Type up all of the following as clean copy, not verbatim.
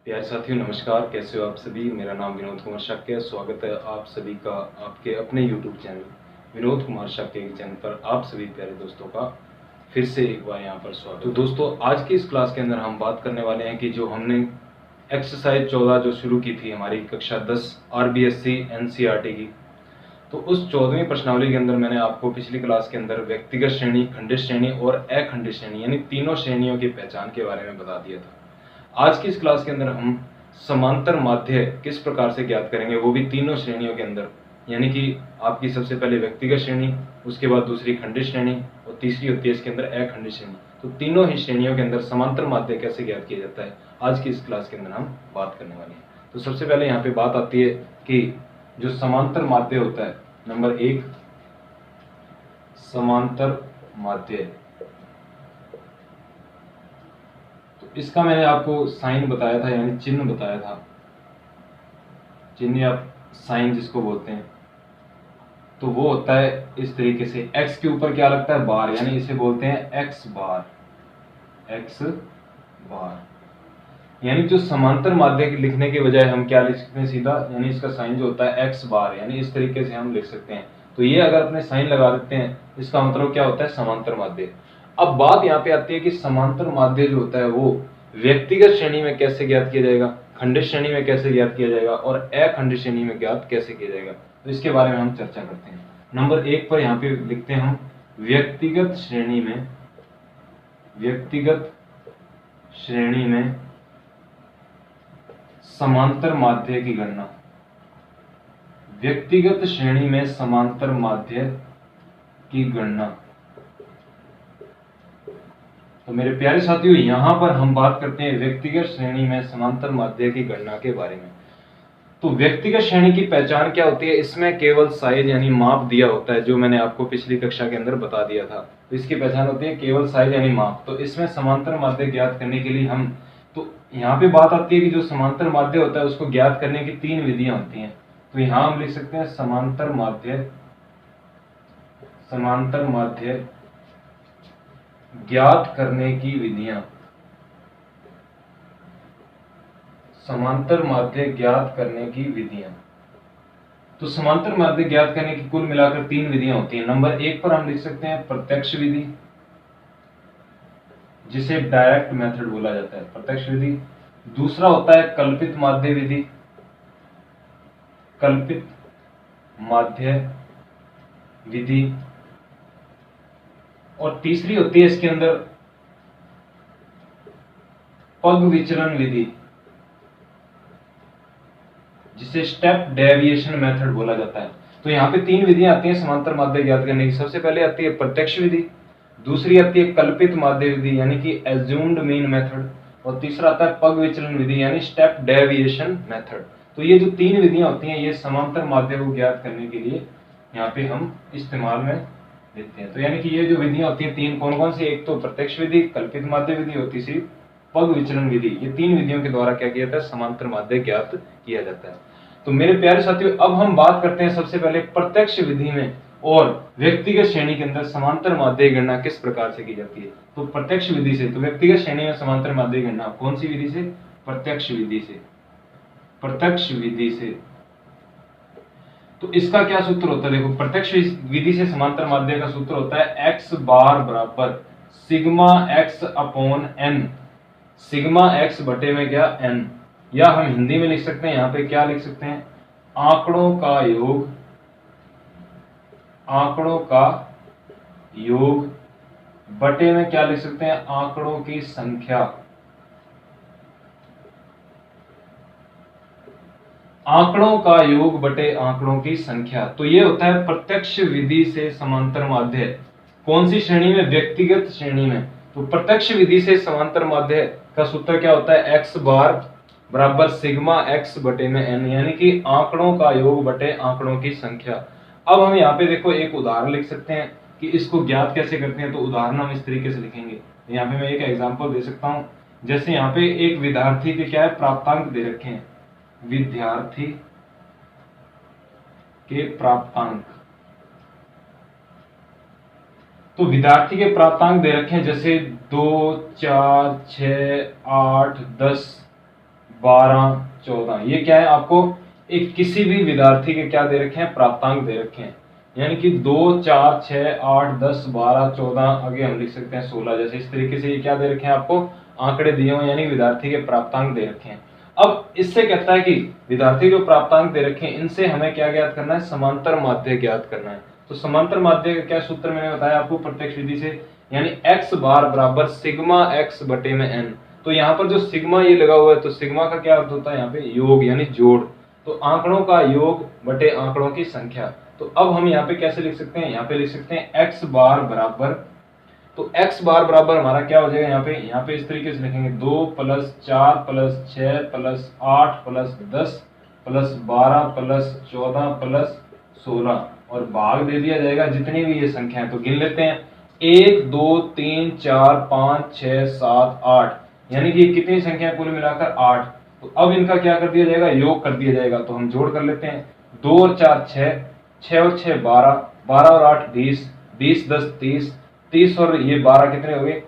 प्यारे साथियों नमस्कार, कैसे हो आप सभी। मेरा नाम विनोद कुमार शाक्य है। स्वागत है आप सभी का आपके अपने यूट्यूब चैनल विनोद कुमार शाक्य के चैनल पर आप सभी प्यारे दोस्तों का फिर से एक बार यहाँ पर स्वागत। तो दोस्तों आज की इस क्लास के अंदर हम बात करने वाले हैं कि जो हमने एक्सरसाइज 14 जो शुरू की थी हमारी कक्षा 10 RBSC NCERT की, तो उस 14वीं प्रश्नावली के अंदर मैंने आपको पिछली क्लास के अंदर व्यक्तिगत श्रेणी, खंडित श्रेणी और अखंडित श्रेणी यानी तीनों श्रेणियों की पहचान के बारे में बता दिया था। आज की इस क्लास के अंदर हम समांतर माध्य किस प्रकार से ज्ञात करेंगे, वो भी तीनों श्रेणियों के अंदर, यानी कि आपकी सबसे पहले व्यक्तिगत श्रेणी, उसके बाद दूसरी खंडित श्रेणी और तीसरी होती है इसके अंदर अखंडित श्रेणी। तो तीनों ही श्रेणियों के अंदर समांतर माध्य कैसे ज्ञात किया जाता है, आज की इस क्लास के अंदर हम बात करने वाले हैं। तो सबसे पहले यहाँ पे बात आती है कि जो समांतर माध्य होता है, नंबर 1 समांतर माध्य। इसका मैंने आपको साइन बताया था, यानी चिन्ह बताया था, चिन्ह या साइन जिसको बोलते हैं। तो वो होता है इस तरीके से, x के ऊपर क्या लगता है, बार, यानी इसे बोलते हैं x बार। x बार यानी जो समांतर माध्य लिखने के बजाय हम क्या लिख सकते हैं सीधा, यानी इसका साइन जो होता है x बार, यानी इस तरीके से हम लिख सकते हैं। तो ये अगर अपने साइन लगा देते हैं, इसका मतलब क्या होता है, समांतर माध्य। अब बात यहाँ पे आती है कि समांतर माध्य जो होता है वो व्यक्तिगत श्रेणी में कैसे ज्ञात किया जाएगा, खंडित श्रेणी में कैसे ज्ञात किया जाएगा और अखंडित श्रेणी में ज्ञात कैसे किया जाएगा। तो इसके बारे में हम चर्चा करते हैं। नंबर 1 पर यहाँ पे लिखते हैं हम व्यक्तिगत श्रेणी में समांतर माध्य की गणना। व्यक्तिगत श्रेणी में समांतर माध्य की गणना। तो मेरे प्यारे साथियों यहां पर हम बात करते हैं व्यक्तिगत श्रेणी में समांतर माध्य की गणना के बारे में। तो व्यक्तिगत श्रेणी की पहचान क्या होती है, इसमें केवल साइज यानी माप दिया होता है, जो मैंने आपको पिछली कक्षा के अंदर बता दिया था। तो इसकी पहचान होती है केवल साइज यानी माप। तो इसमें समांतर माध्य ज्ञात करने के लिए हम, तो यहाँ पे बात आती है कि जो समांतर माध्य होता है उसको ज्ञात करने की 3 विधियां होती हैं। तो यहां हम लिख सकते हैं समांतर माध्य ज्ञात करने की विधियां। समांतर माध्य ज्ञात करने की विधियां। तो समांतर माध्य ज्ञात करने की कुल मिलाकर 3 विधियां होती हैं। नंबर 1 पर हम लिख सकते हैं प्रत्यक्ष विधि, जिसे डायरेक्ट मेथड बोला जाता है, प्रत्यक्ष विधि। दूसरा होता है कल्पित माध्य विधि, कल्पित माध्य विधि। और तीसरी होती है इसके अंदर पग विचलन विधि, जिसे स्टेप डेविएशन मेथड बोला जाता है। तो यहाँ पे 3 विधियां आती हैं समांतर माध्य ज्ञात करने की। सबसे पहले आती है प्रत्यक्ष विधि, दूसरी आती है कल्पित माध्य विधि यानी कि एज्यूम्ड मीन मेथड, और तीसरा आता है पग विचलन विधि यानी स्टेप डेविएशन मेथड। तो ये जो 3 विधियां होती हैं ये समांतर माध्य को ज्ञात करने के लिए यहाँ पे हम इस्तेमाल में लेते हैं। तो यानी कि ये जो विधियां होती हैं 3 कौन कौन सी, एक तो प्रत्यक्ष विधि, कल्पित माध्य विधि और तीसरी पग विचलन विधि। ये 3 विधियों के द्वारा क्या किया जाता है, समांतर माध्य ज्ञात किया जाता है। तो मेरे प्यारे साथियों अब हम बात करते हैं सबसे पहले प्रत्यक्ष विधि में और व्यक्तिगत श्रेणी के अंदर समांतर माध्य गणना किस प्रकार से की जाती है। तो प्रत्यक्ष विधि से, तो व्यक्तिगत श्रेणी में समांतर माध्य गणना कौन सी विधि से, प्रत्यक्ष विधि से। प्रत्यक्ष विधि से तो इसका क्या सूत्र होता है, देखो प्रत्यक्ष विधि से समांतर माध्य का सूत्र होता है x बार बराबर sigma x upon n, sigma x बटे में क्या n, या हम हिंदी में लिख सकते हैं, यहां पे क्या लिख सकते हैं, आंकड़ों का योग बटे में क्या लिख सकते हैं, आंकड़ों की संख्या। आंकड़ों का योग बटे आंकड़ों की संख्या। तो ये होता है प्रत्यक्ष विधि से समांतर माध्य। कौन सी श्रेणी में, व्यक्तिगत श्रेणी में। तो प्रत्यक्ष विधि से समांतर माध्य का सूत्र क्या होता है, x बार बराबर सिग्मा x बटे में n, यानी कि आंकड़ों का योग बटे आंकड़ों की संख्या। अब हम यहाँ पे देखो एक उदाहरण लिख सकते हैं कि इसको ज्ञात कैसे करते हैं। तो उदाहरण हम इस तरीके से लिखेंगे, यहाँ पे मैं एक एग्जाम्पल दे सकता हूँ। जैसे यहाँ पे एक विद्यार्थी के क्या है, प्राप्तांक दे रखे हैं, विद्यार्थी के प्राप्तांक। तो विद्यार्थी के प्राप्तांक दे रखे हैं जैसे 2, 4, 6, 8, 10, 12, 14, ये क्या है आपको एक किसी भी विद्यार्थी के क्या दे रखे हैं, प्राप्तांक दे रखे हैं। यानी कि 2, 4, 6, 8, 10, 12, 14, आगे हम लिख सकते हैं 16, जैसे इस तरीके से ये क्या दे रखे हैं आपको, आंकड़े दिए हुए यानी विद्यार्थी के प्राप्तांक दे रखे हैं। अब इससे कहता है कि विद्यार्थी जो प्राप्तांक दे रखे हैं इनसे हमें क्या ज्ञात करना है, समांतर माध्य ज्ञात करना है। तो समांतर माध्य का क्या सूत्र मैंने बताया आपको प्रत्यक्ष विधि से, यानी x बार बराबर सिग्मा x बटे में n। तो यहाँ पर जो सिग्मा ये लगा हुआ है तो सिग्मा का क्या अर्थ होता है यहाँ पे, योग यानी जोड़। तो आंकड़ों का योग बटे आंकड़ों की संख्या। तो अब हम यहाँ पे कैसे लिख सकते हैं, यहाँ पे लिख सकते हैं x बार बराबर, तो x बार बराबर हमारा क्या हो जाएगा यहाँ पे इस तरीके से लिखेंगे 2 + 4 + 6 + 8 + 10 + 12 + 14 + 16 और भाग दे दिया जाएगा जितनी भी ये संख्या है। तो गिन लेते हैं 1, 2, 3, 4, 5, 6, 7, 8, यानी कि कितनी संख्या कुल मिलाकर 8। तो अब इनका क्या कर दिया जाएगा, योग कर दिया जाएगा। तो हम जोड़ कर लेते हैं 2 और 4 6, 6 और 6 12, 12 और 8 20, 20 10 30, 30 और ये 12 कितने हो गए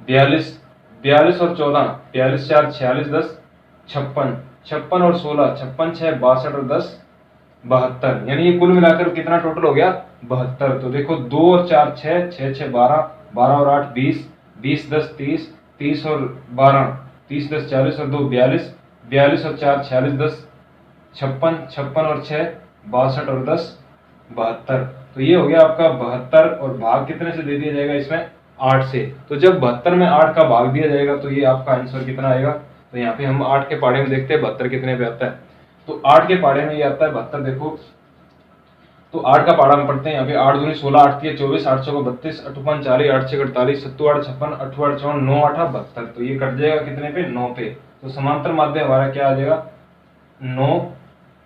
42, 42 और 14 42 4 46 10 56, 56 और 16 56 6 62 और 10 72, यानी ये कुल मिलाकर कितना टोटल हो गया 72। तो देखो 2 और 4 6, 6 6 12, 12 और 8 20, 20 10 30, 30 और 12 30 10 40 और 2 42, 42 और 4 46 10 56, 56 और 6 62 और 10 72। तो ये हो गया आपका 72 और भाग कितने से दे दिया जाएगा इसमें 8 से। तो जब 72 में 8 का भाग दिया जाएगा तो ये आपका आंसर कितना आएगा। तो यहाँ पे हम 8 के पहाड़े में देखते हैं 72 कितने पे आता है। तो 8 के पहाड़े में ये आता है 72। देखो तो 8 का पहाड़ा में पढ़ते हैं यहाँ पे 8 दूनी 16, 8 तीय 24, 8 चौको 32, 8 पंच 40, 8 छः 48, 7 8 56, 8 8 54, 9 8 72। तो ये कट जाएगा कितने पे 9 पे। तो समांतर माध्य हमारा क्या आ जाएगा 9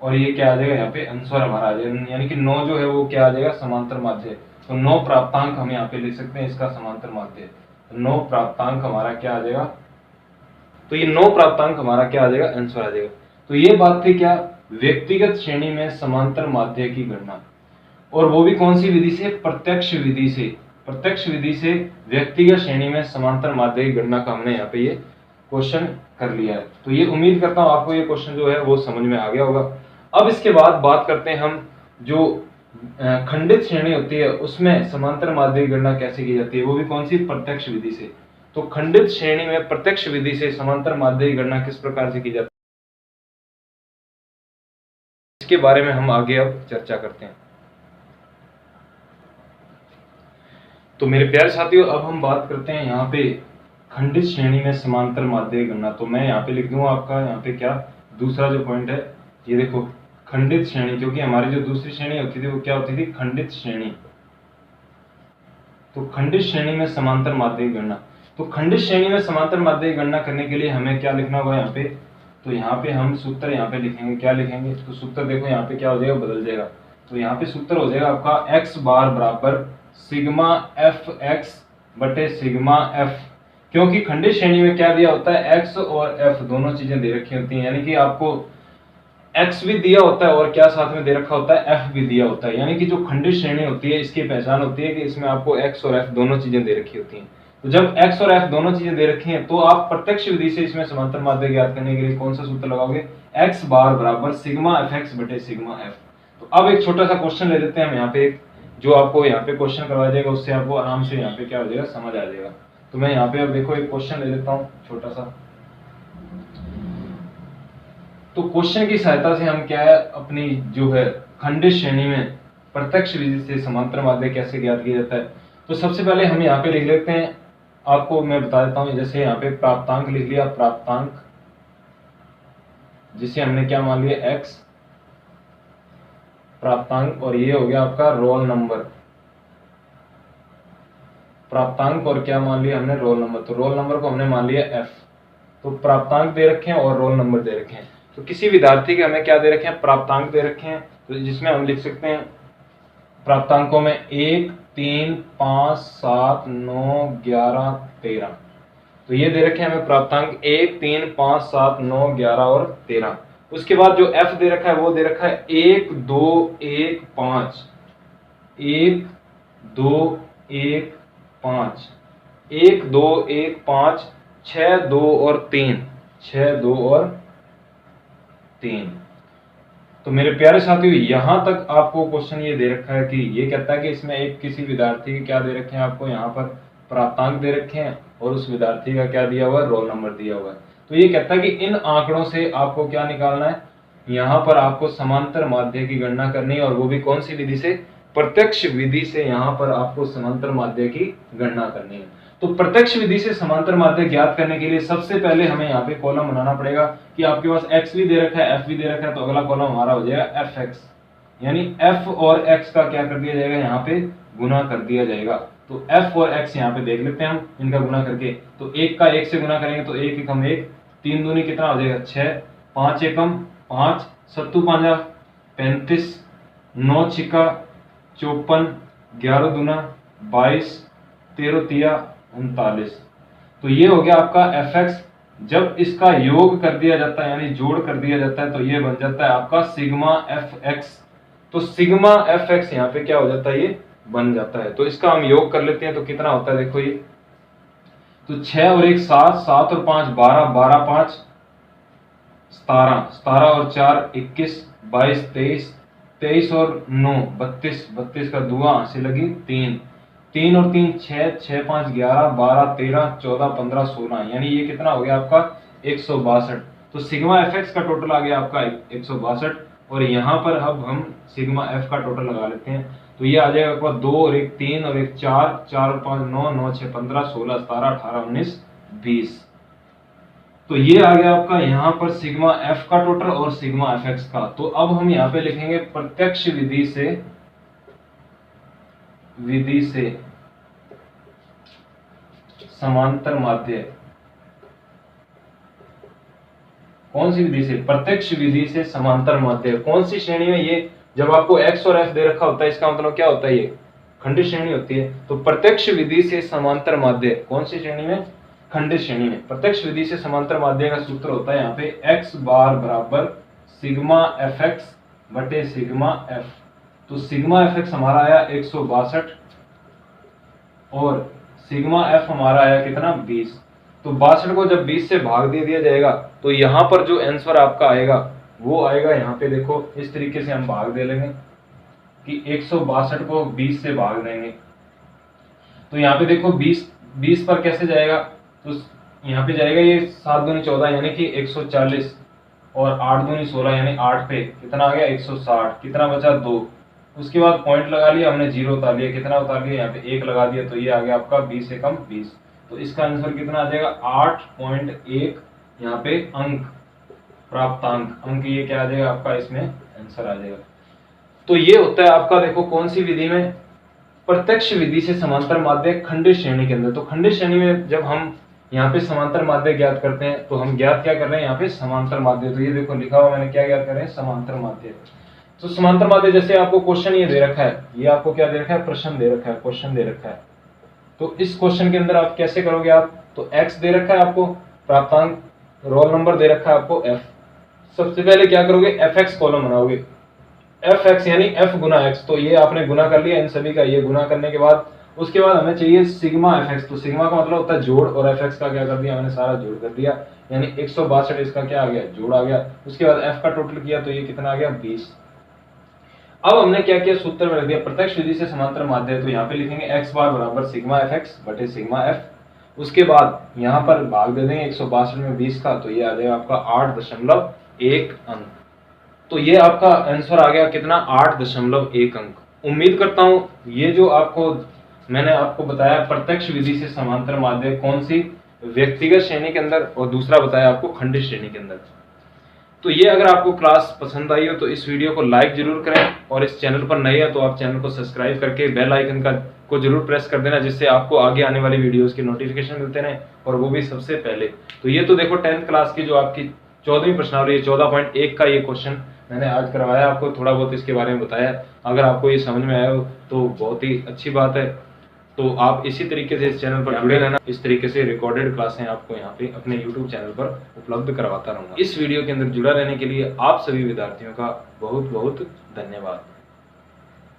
और ये क्या आ जाएगा यहाँ पे आंसर हमारा आ जाएगा, यानी कि 9 जो है वो क्या आ जाएगा समांतर माध्य। तो 9 प्राप्तांक हम यहाँ पे लिख सकते हैं इसका समांतर माध्य। 9 प्राप्तांक हमारा क्या आ जाएगा, तो ये 9 प्राप्तांक हमारा क्या आ जाएगा आंसर आ जाएगा। तो ये बात थी क्या, व्यक्तिगत श्रेणी में समांतर माध्य की गणना, और वो भी कौन सी विधि से, प्रत्यक्ष विधि से। प्रत्यक्ष विधि से व्यक्तिगत श्रेणी में समांतर माध्य की गणना का हमने यहाँ पे ये क्वेश्चन कर लिया है। तो ये उम्मीद करता हूँ आपको ये क्वेश्चन जो है वो समझ में आ गया होगा। अब इसके बाद बात करते हैं हम जो खंडित श्रेणी होती है उसमें समांतर माध्य की गणना कैसे की जाती है, वो भी कौन सी, प्रत्यक्ष विधि से। तो खंडित श्रेणी में प्रत्यक्ष विधि से समांतर माध्य की गणना किस प्रकार से की जाती है, इसके बारे में हम आगे अब चर्चा करते हैं। तो मेरे प्यारे साथियों अब हम बात करते हैं यहाँ पे खंडित श्रेणी में समांतर माध्य की गणना। तो मैं यहाँ पे लिख दूंगा आपका यहाँ पे क्या दूसरा जो पॉइंट है, ये देखो खंडित श्रेणी, क्योंकि हमारी जो दूसरी श्रेणी होती थी वो क्या होती थी, खंडित श्रेणी। तो खंडित श्रेणी में समांतर माध्य की गणना, तो खंडित श्रेणी में समांतर माध्य की गणना करने के लिए हमें क्या लिखना होगा यहाँ पे, तो यहाँ पे हम सूत्र यहाँ पे लिखेंगे, क्या लिखेंगे, तो सूत्र देखो यहाँ पे क्या हो जाएगा, बदल जाएगा। तो यहाँ पे सूत्र हो जाएगा आपका x बार बराबर सिग्मा एफ एक्स बटे सिग्मा एफ, क्योंकि खंडित श्रेणी में क्या दिया होता है, x और f दोनों चीजें दे रखी होती हैं, यानी कि आपको x भी दिया होता है और क्या साथ में दे रखा होता है, f भी दिया होता है। यानी कि जो खंडित श्रेणी होती है इसकी पहचान होती है कि इसमें आपको x और f दोनों चीजें दे रखी होती हैं। तो जब x और f दोनों चीजें दे रखी हैं तो आप प्रत्यक्ष विधि से इसमें समांतर माध्य ज्ञात करने के लिए कौन सा सूत्र लगाओगे, x बार बराबर सिग्मा एफ एक्स बटे सिग्मा एफ। तो अब एक छोटा सा क्वेश्चन ले लेते हैं हम यहाँ पे, जो आपको यहाँ पे क्वेश्चन करवाया जाएगा उससे आपको आराम से यहाँ पे क्या हो जाएगा, समझ आ जाएगा। तो मैं यहाँ पे अब देखो एक क्वेश्चन ले लेता हूँ छोटा सा। तो क्वेश्चन की सहायता से हम क्या है अपनी जो है खंडित श्रेणी में प्रत्यक्ष विधि से समांतर माध्य कैसे ज्ञात किया जाता है। तो सबसे पहले हम यहाँ पे लिख लेते हैं, आपको मैं बता देता हूँ, जैसे यहाँ पे प्राप्तांक लिख लिया, प्राप्तांक जिसे हमने क्या मान लिया x प्राप्तांक, और ये हो गया आपका रोल नंबर प्राप्तांक, और क्या मान लिया हमने, रोल नंबर। तो रोल नंबर को हमने मान लिया f। तो प्राप्तांक दे रखे हैं और रोल नंबर दे रखे हैं। तो किसी विद्यार्थी के हमें क्या दे रखे हैं, प्राप्तांक दे रखे हैं, तो जिसमें हम लिख सकते हैं प्राप्तांकों में 1 3 5 7 9 11 13। तो ये दे रखे हैं हमें प्राप्तांक 1 3 5 7 9 11 और 13। उसके बाद जो f दे रखा है वो दे रखा है 1 2 1 5, 1 2 1 5, 1 2 1 5, 6 2 और 3, 6 2 और 3। तो मेरे प्यारे साथियों, यहाँ तक आपको क्वेश्चन ये दे रखा है कि ये कहता है कि इसमें एक किसी विद्यार्थी के क्या दे रखे हैं, आपको यहाँ पर प्राप्तांक दे रखे हैं और उस विद्यार्थी का क्या दिया हुआ है, रोल नंबर दिया हुआ है। तो ये कहता है कि इन आंकड़ों से आपको क्या निकालना है, यहाँ पर आपको समांतर माध्य की गणना करनी है, और वो भी कौन सी विधि से, प्रत्यक्ष विधि से यहाँ पर आपको समांतर माध्य की गणना करनी है। तो प्रत्यक्ष विधि से समांतर माध्य ज्ञात करने के लिए सबसे पहले हमें यहाँ पे कॉलम बनाना पड़ेगा कि आपके पास x भी दे रखा है, f भी दे रखा है, तो अगला कॉलम हमारा हो जाएगा fx, यानी f और x का क्या कर दिया जाएगा, यहाँ पे गुना कर दिया जाएगा। तो f और x यहाँ पे देख लेते हैं हम इनका गुना करके। तो 1 का 1 से गुना करेंगे तो 1 एकम 1, 3 दूनी कितना हो जाएगा 6, 5 एकम 5, 7 5 35, 9 छिका 54, 11 दूना 22, 13 तिया 39। तो ये हो गया आपका fx। जब इसका योग कर दिया जाता है यानी जोड़ कर दिया जाता है तो ये बन जाता है आपका सिग्मा fx। तो सिग्मा fx यहाँ पे क्या हो जाता है, ये बन जाता है। तो इसका हम योग कर लेते हैं तो कितना होता है, देखो ये तो 6 और 1 7, 7 और 5 12, 12 5 17, 17 और 4 21, 22 23, 23 और 9 32, 32 का दुआ से लगी 3, 3 और 3 6, 6 5 11, 12 13, 14 15 16, यानी ये कितना हो गया आपका 162। तो सिग्मा fx का टोटल आ गया आपका 162, और यहाँ पर अब हम सिग्मा f का टोटल लगा लेते हैं। तो ये आ जाएगा आपका 2 और 1 3 और 1 4, 4 और 5 9, 9 6 15, 16 17 18 19 20। तो ये आ गया आपका यहाँ पर सिग्मा f का टोटल और सिग्मा fx का। तो अब हम यहाँ पे लिखेंगे प्रत्यक्ष विधि से समांतर माध्य। कौन सी विधि से, प्रत्यक्ष विधि से समांतर माध्य। कौन सी श्रेणी में, ये जब आपको x और f दे रखा होता है इसका मतलब क्या होता है, ये खंडित श्रेणी होती है। तो प्रत्यक्ष विधि से समांतर माध्य कौन सी श्रेणी में, खंडित श्रेणी में। प्रत्यक्ष विधि से समांतर माध्य का सूत्र होता है यहाँ पे x बार बराबर सिग्मा fx बटे सिग्मा f। तो सिग्मा fx हमारा आया 162 और सिग्मा f हमारा आया कितना 20। तो 62 को जब 20 से भाग दे दिया जाएगा तो यहाँ पर जो आंसर आपका आएगा वो आएगा, यहाँ पे देखो इस तरीके से हम भाग दे लेंगे कि 162 को 20 से भाग देंगे। तो यहाँ पे देखो 20 पर कैसे जाएगा, तो यहाँ पे जाएगा ये 7 दूनी 14 यानी कि 140 और 8 दूनी 16 यानी 8 पे कितना आ गया 160, कितना बचा 2। उसके बाद पॉइंट लगा लिया हमने, 0 उतार लिया, कितना उतार लिया यहाँ पे 1 लगा दिया, तो ये आ गया आपका 20 एकम 20। तो इसका आंसर कितना आ जाएगा 8.1, यहाँ पे अंक प्राप्तांक अंक, ये क्या आ जाएगा आपका, इसमें आंसर आ जाएगा। तो ये होता है आपका, देखो कौन सी विधि में, प्रत्यक्ष विधि से समांतर माध्य खंडित श्रेणी के अंदर। तो खंडित श्रेणी में जब हम यहाँ पे समांतर माध्य ज्ञात करते हैं तो हम ज्ञात क्या कर रहे हैं यहाँ पे, समांतर माध्य। तो ये देखो लिखा हुआ मैंने क्या ज्ञात कर रहे हैं, समांतर माध्य। तो समांतर माध्य जैसे आपको क्वेश्चन ये दे रखा है, ये आपको क्या दे रखा है, प्रश्न दे रखा है, क्वेश्चन दे रखा है। तो इस क्वेश्चन के अंदर आप कैसे करोगे, आप तो x दे रखा है आपको, प्राप्तांक रोल नंबर दे रखा है आपको f। सबसे पहले क्या करोगे, fx कॉलम बनाओगे, fx यानी f गुना x। तो ये आपने गुना कर लिया इन सभी का, ये गुना करने के बाद उसके बाद हमें चाहिए सिग्मा fx। तो सिग्मा का मतलब होता है जोड़, और fx का क्या कर दिया मैंने, सारा जोड़ कर दिया, यानी 162 इसका क्या आ गया, जोड़ आ गया। उसके बाद f का टोटल किया तो ये कितना आ गया 20। अब हमने क्या किया, सूत्र में रख दिया प्रत्यक्ष विधि से समांतर माध्य। तो यहाँ पे लिखेंगे x बार बराबर सिग्मा fx बटे सिग्मा f। उसके बाद यहाँ पर भाग दे देंगे 162 में 20 का, तो ये आ जाएगा आपका 8.1 अंक। तो ये आपका आंसर आ गया कितना, 8.1 अंक। उम्मीद करता हूँ ये जो आपको मैंने आपको बताया प्रत्यक्ष विधि से समांतर माध्य कौन सी, व्यक्तिगत श्रेणी के अंदर, और दूसरा बताया आपको खंडित श्रेणी के अंदर। तो ये अगर आपको क्लास पसंद आई हो तो इस वीडियो को लाइक जरूर करें, और इस चैनल पर नए हैं तो आप चैनल को सब्सक्राइब करके बेल आइकन को जरूर प्रेस कर देना, जिससे आपको आगे आने वाली वीडियोस की नोटिफिकेशन मिलते रहे, और वो भी सबसे पहले। तो ये तो देखो 10th क्लास की जो आपकी 14वीं प्रश्नावली है, 14.1 का ये क्वेश्चन मैंने आज करवाया, आपको थोड़ा बहुत इसके बारे में बताया। अगर आपको ये समझ में आया हो तो बहुत ही अच्छी बात है। तो आप इसी तरीके से इस चैनल पर जुड़े रहना। इस तरीके से रिकॉर्डेड क्लासें आपको यहाँ पे अपने YouTube चैनल पर उपलब्ध करवाता रहूंगा। इस वीडियो के अंदर जुड़ा रहने के लिए आप सभी विद्यार्थियों का बहुत बहुत धन्यवाद।